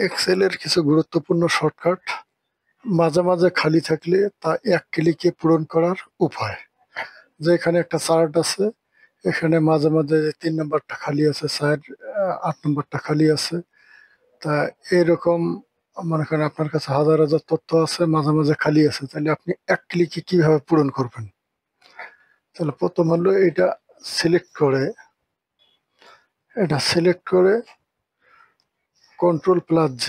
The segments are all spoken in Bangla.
এক্সেলের কিছু গুরুত্বপূর্ণ শর্টকাট মাঝে মাঝে খালি থাকলে তা এক ক্লিকে পূরণ করার উপায়। যে এখানে একটা চার্ট আছে, এখানে মাঝে মাঝে 3 নম্বরটা খালি আছে, 8 নম্বরটা খালি আছে। তা এরকম মনে করেন আপনার কাছে হাজার হাজার তথ্য আছে, মাঝে মাঝে খালি আছে, তাহলে আপনি এক ক্লিকে কিভাবে পূরণ করবেন? তাহলে প্রথম হলো এটা সিলেক্ট করে Ctrl+G,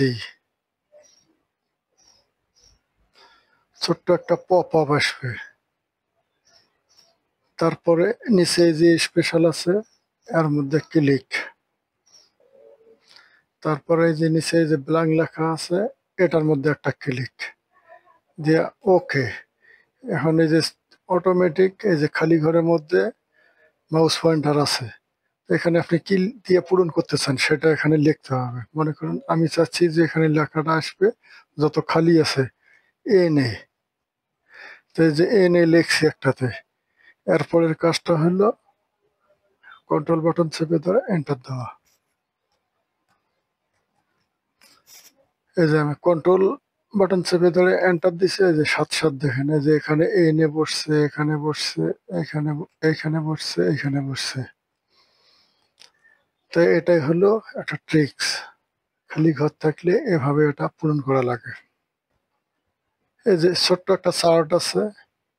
ছোট্ট একটা পপ আপ আসবে। তারপরে নিচে যে স্পেশাল আছে এর মধ্যে ক্লিক, তারপরে এই যে নিচে যে ব্ল্যাঙ্ক লেখা আছে এটার মধ্যে একটা ক্লিক দিয়ে ওকে। এখন এই যে অটোমেটিক এই যে খালি ঘরের মধ্যে মাউস পয়েন্টার আছে, এখানে আপনি কি দিয়ে পূরণ করতে চান সেটা এখানে লিখতে হবে। মনে করুন আমি চাচ্ছি যে এখানে লেখাটা আসবে যত খালি আছে এনে, তো এই যে এনে লিখছি একটাতে। এরপরের কাজটা হলো কন্ট্রোল বাটন চেপে ধরে এন্টার দেওয়া। এই যে আমি কন্ট্রোল বাটন চেপে ধরে এন্টার দিছি, এই যে সাথে সাথে দেখেন এই যে এখানে এনে বসছে, এখানে বসছে, এখানে এইখানে বসছে, এইখানে বসছে। তাই এটাই হলো একটা ট্রিক্স, খালি ঘর থাকলে এভাবে এটা পূরণ করা লাগে। এই যে ছোট্ট একটা চার্ট আছে,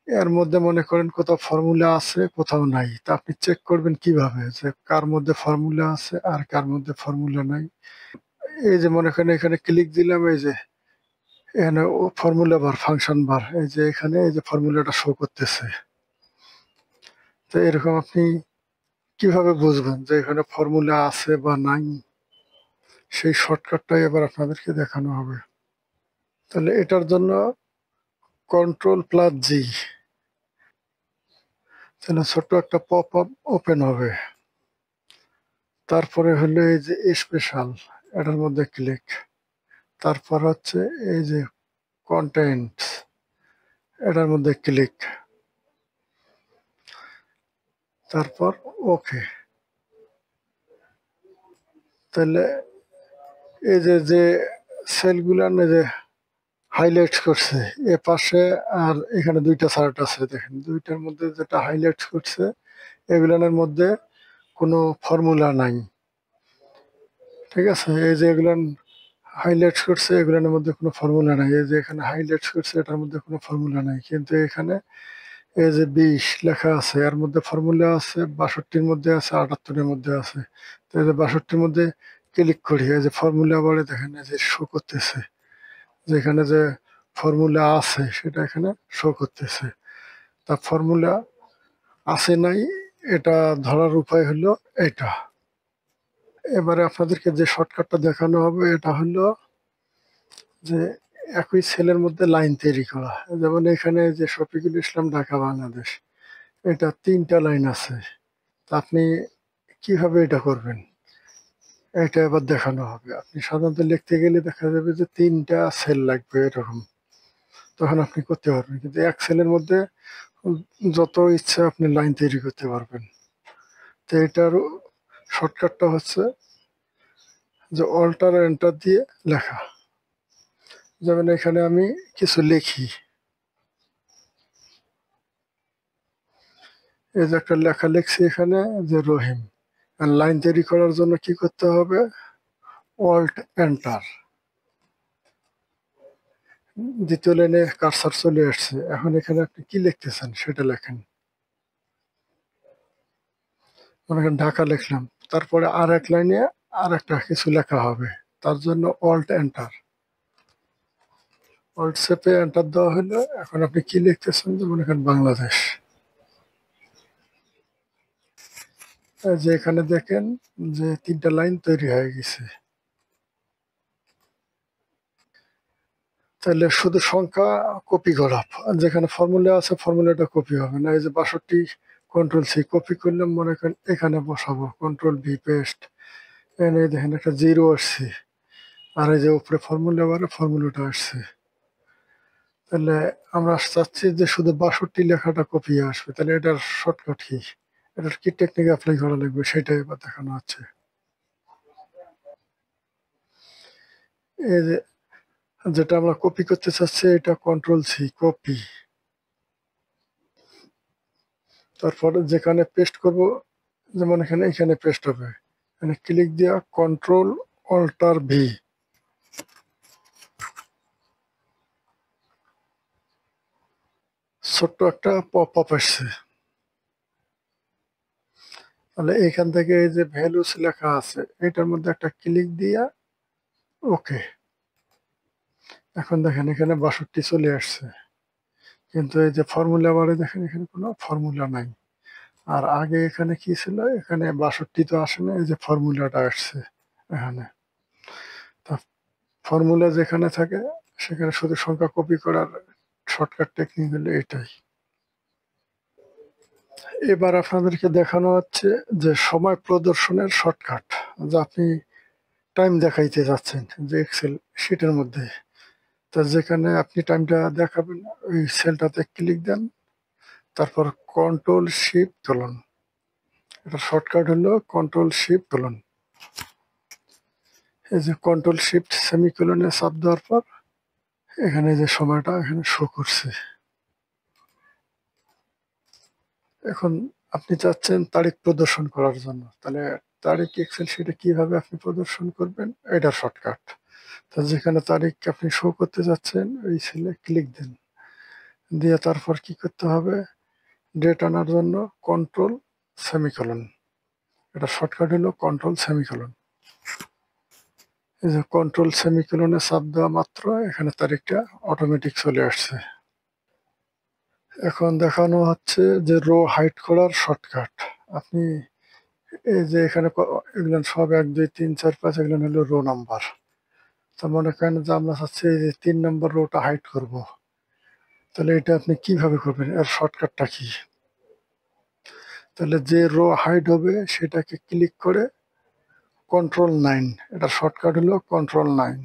এর মধ্যে মনে করেন কোথাও ফর্মুলা আছে কোথাও নাই, তা আপনি চেক করবেন কিভাবে যে কার মধ্যে ফর্মুলা আছে আর কার মধ্যে ফর্মুলা নাই। এই যে মনে করেন এখানে ক্লিক দিলাম, এই যে এখানে ফর্মুলা বার, ফাংশন বার, এই যে এখানে এই যে ফর্মুলাটা শো করতেছে। তো এরকম আপনি কিভাবে বুঝবেন যে এখানে ফর্মুলা আছে বা নাই? সেই শর্টকাটটাই এবার আপনাদেরকে দেখানো হবে। তাহলে এটার জন্য Ctrl+G, তাহলে ছোট্ট একটা পপ আপ ওপেন হবে। তারপরে হলো এই যে স্পেশাল, এটার মধ্যে ক্লিক। তারপর হচ্ছে এই যে কন্টেন্টস, এটার মধ্যে ক্লিক। তারপর ওকে। তাহলে এই যে সেলগুলার যে হাইলাইট করছে এ পাশে, আর এখানে দুইটা চার্ট আছে দেখেন, দুইটার মধ্যে যেটা হাইলাইট করছে এগুলানের মধ্যে কোনো ফর্মুলা নাই। ঠিক আছে, এই যে এগুলান হাইলাইট করছে এগুলানের মধ্যে কোনো ফর্মুলা নাই। এই যে এখানে হাইলাইট করছে এটার মধ্যে কোনো ফর্মুলা নাই, কিন্তু এখানে এই যে 20 লেখা আছে এর মধ্যে ফর্মুলা আছে, 62-র মধ্যে আছে, 78-এর মধ্যে আছে। তো এই যে 62-র মধ্যে ক্লিক করি, এই যে ফর্মুলা বারে দেখেন এই যে শো করতেছে, যেখানে যে ফর্মুলা আছে সেটা এখানে শো করতেছে। তা ফর্মুলা আছে নাই এটা ধরার উপায় হলো এটা। এবারে আপনাদেরকে যে শর্টকাটটা দেখানো হবে এটা হলো যে একই সেলের মধ্যে লাইন তৈরি করা। যেমন এখানে যে শফিকুল ইসলাম, ঢাকা, বাংলাদেশ, এটা 3টা লাইন আছে। তা আপনি কিভাবে এটা করবেন এটা এবার দেখানো হবে। আপনি সাধারণত লিখতে গেলে দেখা যাবে যে 3টা সেল লাগবে এরকম, তখন আপনি করতে পারবেন। কিন্তু এক সেলের মধ্যে যত ইচ্ছা আপনি লাইন তৈরি করতে পারবেন। তো এটার শর্টকাটটা হচ্ছে যে অল্টার এন্টার দিয়ে লেখা। যেমন এখানে আমি কিছু লিখি, এই যে একটা লেখা লিখছি এখানে যে রহিম। আর লাইন তৈরি করার জন্য কি করতে হবে? Alt enter. দ্বিতীয় লাইনে কার্সার চলে আসছে, এখন এখানে আপনি কি লিখতেছেন সেটা লেখেন। মনে করেন ঢাকা লিখলাম, তারপরে আর এক লাইনে আর একটা কিছু লেখা হবে, তার জন্য অল্ট এন্টার। অল্ট চেপে এন্টার দেওয়া হলো। এখন আপনি কি লিখতেছেন, যে মনে করেন বাংলাদেশ। এই যে এখানে দেখেন যে 3টা লাইন তৈরি হয়ে গেছে। তাহলে শুধু সংখ্যা কপি করা, যেখানে ফর্মুলা আছে ফর্মুলাটা কপি হবে না। এই যে 62, Ctrl+C কপি করলাম, মনে করেন এখানে বসাবো, Ctrl+V পেস্ট। এখানে দেখেন একটা 0 আসছে, আর এই যে উপরে ফর্মুলা বারে ফর্মুলাটা আসছে। তাহলে আমরা চাচ্ছি যে শুধু 62 লেখাটা কপি আসবে, তাহলে এটার শর্টকাট কি, এটার কি টেকনিক অ্যাপ্লাই করা লাগবে সেটাই এবার দেখানো হচ্ছে। এই যে যেটা আমরা কপি করতে চাচ্ছি এটা কন্ট্রোল সি কপি। তারপরে যেখানে পেস্ট করব, যেমন এখানে পেস্ট হবে, এখানে ক্লিক দেওয়া কন্ট্রোল অল্টার ভি। ছোট্ট একটা পপ আপ আসছে। তাহলে এখান থেকে এই যে ভ্যালুস লেখা আছে এটার মধ্যে একটা ক্লিক দিয়া ওকে। এখন দেখেন এখানে ৬২ চলে আসছে, কিন্তু এই যে ফর্মুলা বারে দেখেন এখানে কোনো ফর্মুলা নাই। আর আগে এখানে কি ছিল, এখানে ৬২ তো আসে না, এই যে ফর্মুলাটা আসছে এখানে। তা ফর্মুলা যেখানে থাকে সেখানে শুধু সংখ্যা কপি করার শর্টকাট টেকনিক হলো এটাই। এবার আপনাদেরকে দেখানো হচ্ছে যে সময় প্রদর্শনের শর্টকাট, যা আপনি টাইম দেখাইতে যাচ্ছেন যে এক্সেল শিটের মধ্যে। তা যেখানে আপনি টাইমটা দেখাবেন ওই সেলটাতে ক্লিক দেন, তারপর কন্ট্রোল শিফট তুলুন। এটা শর্টকাট হলো কন্ট্রোল শিফট তুলুন। এই যে কন্ট্রোল শিফট সেমিকোলনে চাপ দেওয়ার পর এখানে যে সময়টা এখানে শো করছে। এখন আপনি চাচ্ছেন তারিখ প্রদর্শন করার জন্য, তাহলে তারিখ এক্সেল শিটে কিভাবে আপনি প্রদর্শন করবেন এটা শর্টকাট। তা যেখানে তারিখ আপনি শো করতে যাচ্ছেন ওই সেলে ক্লিক দেন, দিয়ে তারপর কি করতে হবে, ডেট আনার জন্য কন্ট্রোল সেমিকোলন। এটা শর্টকাট হলো কন্ট্রোল সেমিকোলন। এই যে কন্ট্রোল সেমিকোলনে চাপ দেওয়া মাত্র এখানে তারিখটা অটোমেটিক চলে আসছে। এখন দেখানো হচ্ছে যে রো হাইড করার শর্টকাট। আপনি এই যে এখানে এগুলো সব ১ ২ ৩ ৪ ৫ এগুলো হলো রো নাম্বার। তো মনে করেন যে আমরা চাচ্ছি এই যে ৩ নম্বর রোটা হাইড করব, তাহলে এটা আপনি কিভাবে করবেন, এর শর্টকাটটা কি? তাহলে যে রো হাইড হবে সেটাকে ক্লিক করে কন্ট্রোল ৯, এটা শর্টকাট হলো কন্ট্রোল ৯।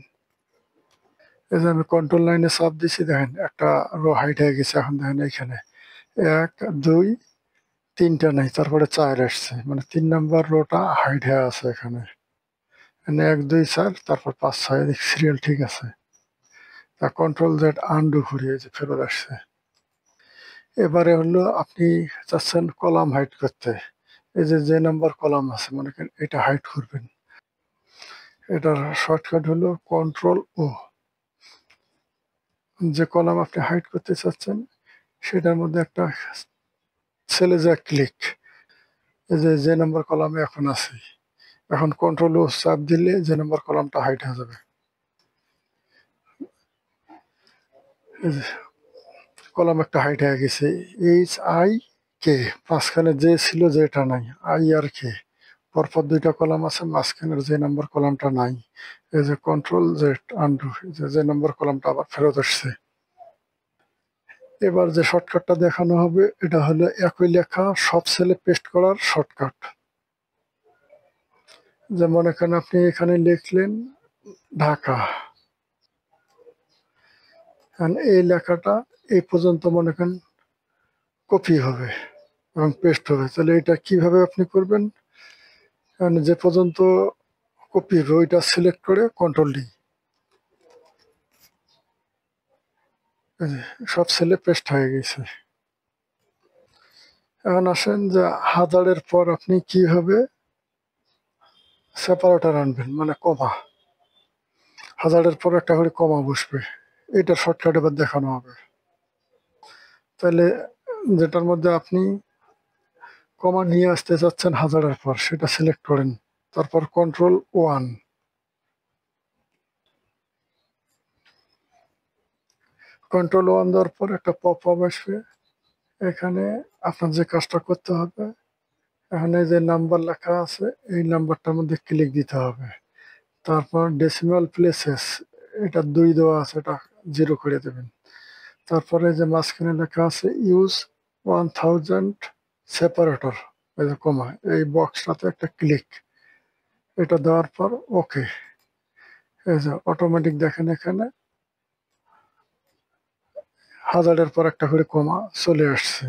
এই যে আমি কন্ট্রোল ৯ এ চাপ দিচ্ছি, দেখেন একটা রো হাইড হয়ে গেছে। এখন দেখেন এখানে ১ ২ ৩টা নাই, তারপরে ৪ আসছে, মানে ৩ নাম্বার রোটা হাইড হয়ে আছে এখানে। এখানে ১ ২ ৪ তারপর ৫ ৬ সিরিয়াল ঠিক আছে। তা কন্ট্রোল Z আনডু ঘুরিয়ে যে ফেরত আসছে। এবারে হলো আপনি চাচ্ছেন কলাম হাইড করতে, এই যে নাম্বার কলাম আছে মনে করেন এটা হাইড করবেন। এটার শর্টকাট হলো কন্ট্রোল O। যে কলাম আপনি হাইড করতে চাচ্ছেন সেটার মধ্যে একটা সেলে যা ক্লিক, এই যে নাম্বার কলামে এখন আছে, এখন কন্ট্রোল O চাপ দিলে যে নাম্বার কলামটা হাইড হয়ে যাবে। এই যে কলাম একটা হাইড হয়ে গেছে, HIK, মাঝখানে যে ছিল যেটা নাই, I আর K, পরপর ২টা কলাম আছে, মাঝখানের যে নাম্বার কলামটা নাই। এই যে কন্ট্রোল Z আনডু, যে নাম্বার কলামটা আবার ফেরত আসছে। এবার যে শর্টকাটটা দেখানো হবে এটা হলো একই লেখা সব সেলে পেস্ট করার শর্টকাট। যে মনে করেন আপনি এখানে লিখলেন ঢাকা, এই লেখাটা এই পর্যন্ত মনে করেন কপি হবে এবং পেস্ট হবে। তাহলে এটা কিভাবে আপনি করবেন, যে পর্যন্ত কপি হবে ওইটা সিলেক্ট করে কন্ট্রোল D, সব সেলে পেস্ট হয়ে গেছে। এখন আসেন যে হাজারের পর আপনি কিভাবে সেপারেটর আনবেন, মানে কমা, হাজারের পর একটা করে কমা বসবে, এটার শর্টকাট এবার দেখানো হবে। তাহলে যেটার মধ্যে আপনি কমা নিয়ে আসতে চাচ্ছেন হাজারের পর সেটা সিলেক্ট করেন, তারপর কন্ট্রোল 1। কন্ট্রোল 1 দেওয়ার পর একটা পপ আপ আসবে। এখানে আপনার যে কাজটা করতে হবে, এখানে যে নাম্বার লেখা আছে এই নাম্বারটার মধ্যে ক্লিক দিতে হবে। তারপর ডেসিমাল প্লেসেস, এটা ২ দেওয়া আছে, এটা 0 করে দেবেন। তারপরে যে মাঝখানে লেখা আছে ইউজ 1000 সেপারেটর, এই যে কমা, এই বক্সটাতে একটা ক্লিক, এটা দেওয়ার পর ওকে। এই যে অটোমেটিক দেখেন এখানে হাজারের পর একটা করে কমা চলে আসছে।